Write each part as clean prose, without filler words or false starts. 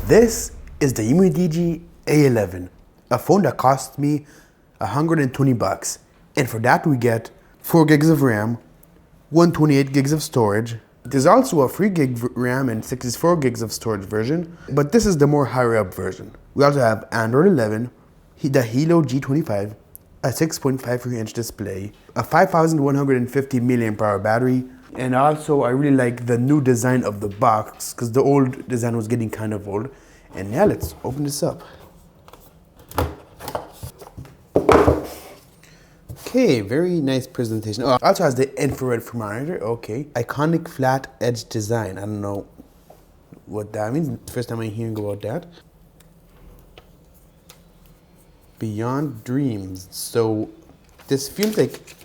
This is the Umidigi A11, a phone that cost me 120 bucks. And for that we get 4 gigs of RAM, 128 gigs of storage. There's also a 3 gig RAM and 64 gigs of storage version, but this is the more higher up version. We also have Android 11, the Hilo G25, a 6.53-inch display, a 5150 mAh battery, and also I really like the new design of the box because the old design was getting kind of old. And yeah, let's open this up. Okay, very nice presentation. Oh, also has the infrared thermometer. Okay, iconic flat edge design. I don't know what that means. First time I'm hearing about that. Beyond dreams. So this feels like,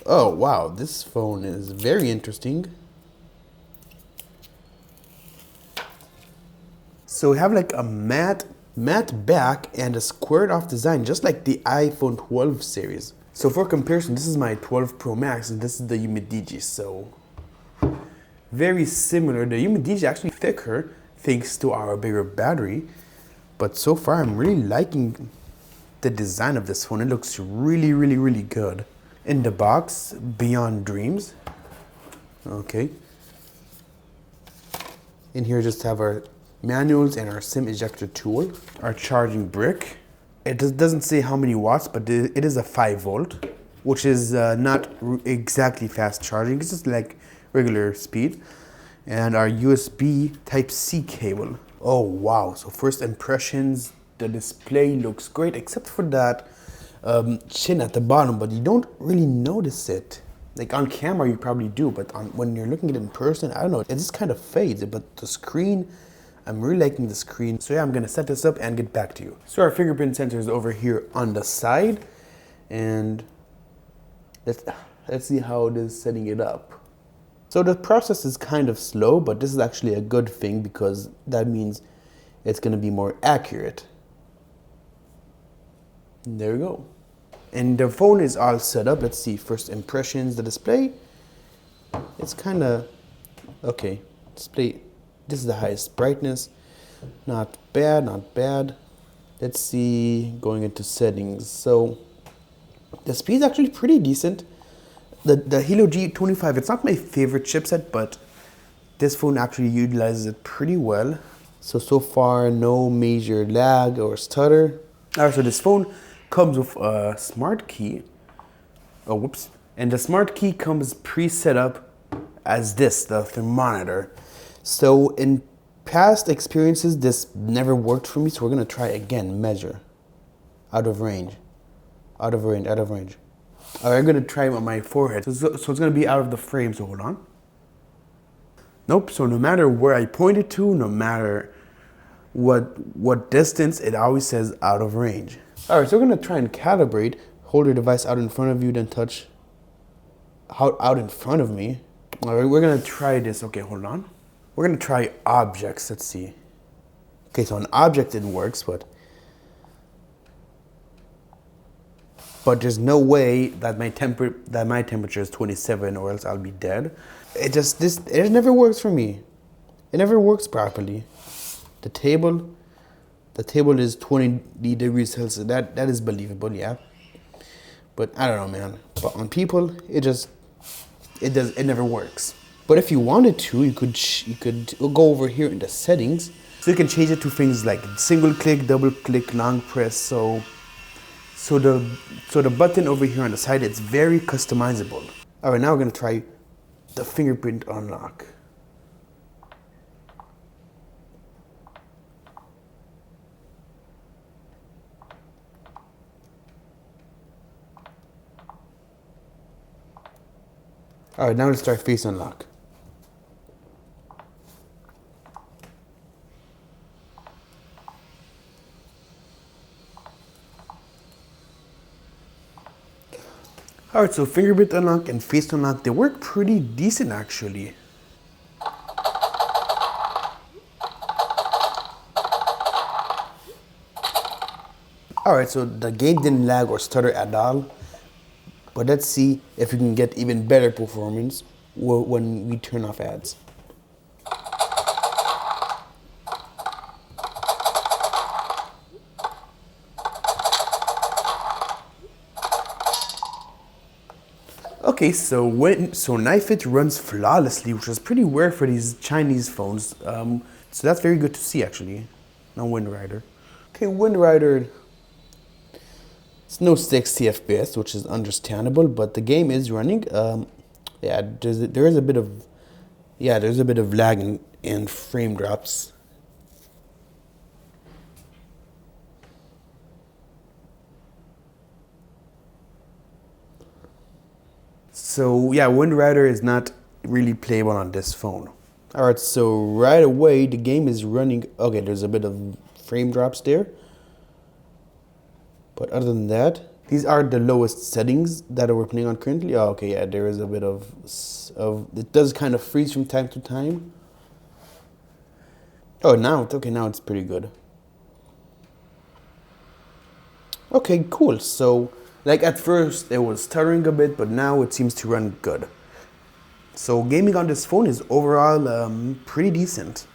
oh wow, this phone is very interesting. So we have like a matte back and a squared off design, just like the iPhone 12 series. So for comparison, this is my 12 Pro Max and this is the Umidigi. So very similar. The Umidigi is actually thicker thanks to our bigger battery. But so far I'm really liking the design of this phone. It looks really, really, really good. In the box, Beyond Dreams. Okay. In here just have our manuals and our SIM ejector tool. Our charging brick. It doesn't say how many watts, but it is a 5 volt, which is not exactly fast charging. It's just like regular speed. And our USB Type-C cable. Oh wow, so first impressions, the display looks great except for that chin at the bottom, but you don't really notice it. Like on camera you probably do, but when you're looking at it in person, I don't know, it just kind of fades. But the screen, I'm really liking the screen. So yeah, I'm gonna set this up and get back to you. So our fingerprint sensor is over here on the side, and let's see how it is setting it up. So the process is kind of slow, but this is actually a good thing because that means it's gonna be more accurate. There we go. And the phone is all set up. Let's see, first impressions, the display. It's kind of, okay, display. This is the highest brightness. Not bad, not bad. Let's see, going into settings. So the speed is actually pretty decent. The Hilo G25, it's not my favorite chipset, but this phone actually utilizes it pretty well. So far, no major lag or stutter. Alright, so this phone comes with a smart key. Oh, whoops. And the smart key comes pre-set up as this, the thermometer. So in past experiences, this never worked for me, so we're gonna try again, measure. Out of range, out of range, out of range. All right, I'm gonna try it on my forehead. So it's gonna be out of the frame, so hold on. Nope, so no matter where I point it to, no matter what distance, it always says out of range. All right, so we're gonna try and calibrate. Hold your device out in front of you, then touch out in front of me. All right, we're gonna try this. Okay, hold on. We're gonna try objects, let's see. Okay, so an object it works, but there's no way that my temperature is 27 or else I'll be dead. It never works for me. It never works properly. The table is 20 degrees Celsius. That is believable, yeah. But I don't know, man. But on people, it never works. But if you wanted to, you could go over here in the settings. So you can change it to things like single click, double click, long press. So the button over here on the side, it's very customizable. All right, now we're gonna try the fingerprint unlock. All right, now let's try face unlock. All right, so fingerprint unlock and face unlock, they work pretty decent actually. All right, so the game didn't lag or stutter at all. But let's see if we can get even better performance when we turn off ads. Okay, so Knife It runs flawlessly, which is pretty rare for these Chinese phones. So that's very good to see actually. No Wind Rider. Okay, Wind Rider. It's no 60 FPS, which is understandable, but the game is running. Yeah, there is a bit of there's a bit of lag and frame drops. So yeah, Wind Rider is not really playable on this phone. Alright, so right away the game is running. Okay, there's a bit of frame drops there. But other than that, these are the lowest settings that we're playing on currently. Oh, okay, yeah, there is a bit of it does kind of freeze from time to time. Oh, now it's pretty good. Okay, cool. So, like at first it was stuttering a bit, but now it seems to run good. So gaming on this phone is overall pretty decent.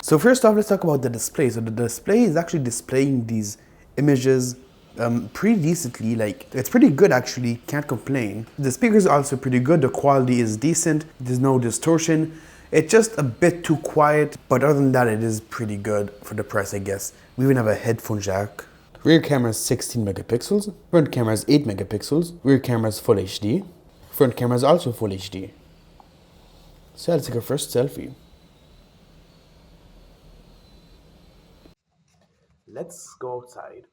So first off, let's talk about the display. So the display is actually displaying these images pretty decently. Like, it's pretty good actually, can't complain. The speakers are also pretty good, the quality is decent, there's no distortion. It's just a bit too quiet, but other than that, it is pretty good for the price, I guess. We even have a headphone jack. Rear camera is 16 megapixels, front camera is 8 megapixels, rear camera is full HD, front camera is also full HD. So let's take our first selfie. Let's go outside.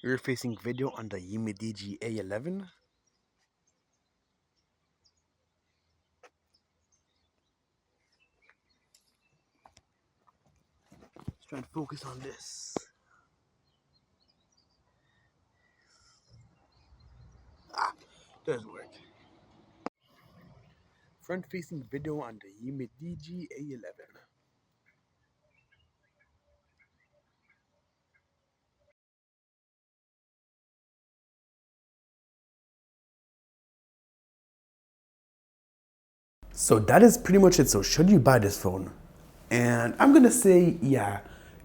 We're facing video on the Umidigi A11. Let's try and focus on this. Ah, doesn't work. Front facing video on the Umidigi A11. So that is pretty much it. So should you buy this phone? And I'm gonna say yeah,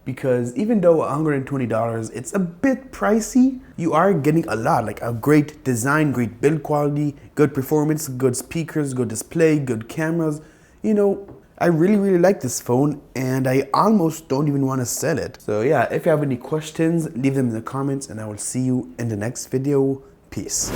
because even though $120, it's a bit pricey, you are getting a lot, like a great design, great build quality, good performance, good speakers, good display, good cameras. You know, I really like this phone and I almost don't even want to sell it. So yeah, if you have any questions, leave them in the comments and I will see you in the next video. Peace.